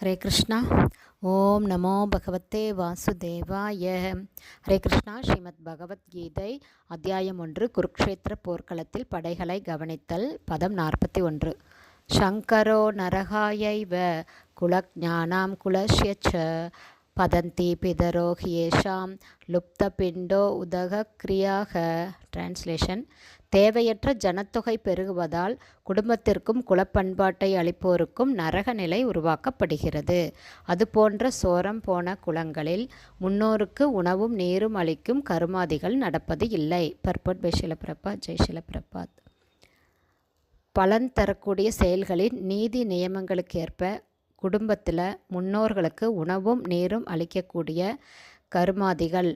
ஹரே கிருஷ்ணா. ஓம் நமோ பகவத்தே வாசுதேவாய. ஹரே கிருஷ்ணா. ஸ்ரீமத் பகவத்கீதை அத்தியாயம் 1, குருக்ஷேத்திர போர்க்களத்தில் படைகளை கவனித்தல். பதம் 41. சங்கரோ நரகாயைவ குலஜ்ஞானாம் குலஸ்யச்ச பதந்தி பிதரோ ஹியேஷாம் லுப்த பிண்டோ உதக கிரியாக. டிரான்ஸ்லேஷன்: தேவையற்ற ஜனத்தொகை பெருகுவதால் குடும்பத்திற்கும் குலப்பண்பாட்டை அளிப்போருக்கும் நரக நிலை உருவாக்கப்படுகிறது. அதுபோன்ற சோரம் போன குலங்களில் முன்னோருக்கு உணவும் நீரும் அளிக்கும் கருமாதிகள் நடப்பது இல்லை. பர்பட் பை ஷில பிரபாத். ஜெய் ஷில பிரபாத். பலன் தரக்கூடிய செயல்களின் நீதி நியமங்களுக்கு ஏற்ப குடும்பத்தில் முன்னோர்களுக்கு உணவும் நீரும் அளிக்கக்கூடிய கருமாதிகள்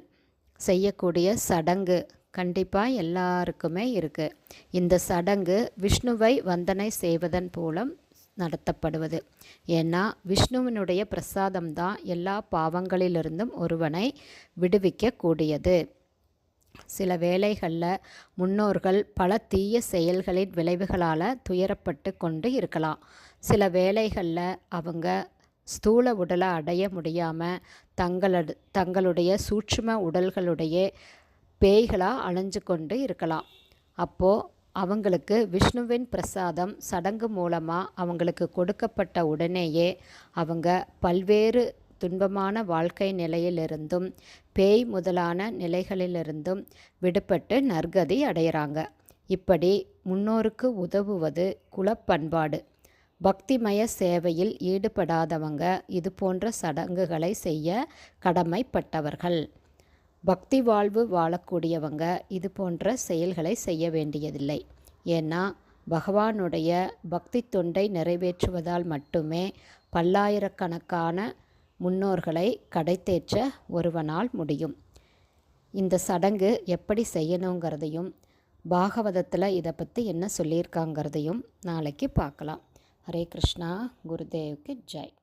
செய்யக்கூடிய சடங்கு கண்டிப்பாக எல்லாருக்குமே இருக்குது. இந்த சடங்கு விஷ்ணுவை வந்தனை செய்வதன் மூலம் நடத்தப்படுவது. ஏன்னா விஷ்ணுவினுடைய பிரசாதம்தான் எல்லா பாவங்களிலிருந்தும் ஒருவனை விடுவிக்கக்கூடியது. சில வேளைகளில் முன்னோர்கள் பல தீய செயல்களின் விளைவுகளால் துயரப்பட்டு கொண்டு இருக்கலாம். சில வேளைகளில் அவங்க ஸ்தூல உடலை அடைய முடியாமல் தங்களுடைய சூட்சும உடல்களுடைய பேய்களாக அணைஞ்சு கொண்டு இருக்கலாம். அப்போது அவங்களுக்கு விஷ்ணுவின் பிரசாதம் சடங்கு மூலமாக அவங்களுக்கு கொடுக்கப்பட்ட உடனேயே அவங்க பல்வேறு துன்பமான வாழ்க்கை நிலையிலிருந்தும் பேய் முதலான நிலைகளிலிருந்தும் விடுபட்டு நற்கதி அடைகிறாங்க. இப்படி முன்னோருக்கு உதவுவது குலப்பண்பாடு. பக்திமய சேவையில் ஈடுபடாதவங்க இது போன்ற சடங்குகளை செய்ய கடமைப்பட்டவர்கள். பக்தி வாழ்வு வாழக்கூடியவங்க இது போன்ற செயல்களை செய்ய வேண்டியதில்லை. ஏன்னா பகவானுடைய பக்தி தொண்டை நிறைவேற்றுவதால் மட்டுமே பல்லாயிரக்கணக்கான முன்னோர்களை கடைத்தேற்ற ஒருவனால் முடியும். இந்த சடங்கு எப்படி செய்யணுங்கிறதையும் பாகவதத்தில் இதை பற்றி என்ன சொல்லியிருக்காங்கிறதையும் நாளைக்கு பார்க்கலாம். ஹரே கிருஷ்ணா. குருதேவுக்கு ஜெய்.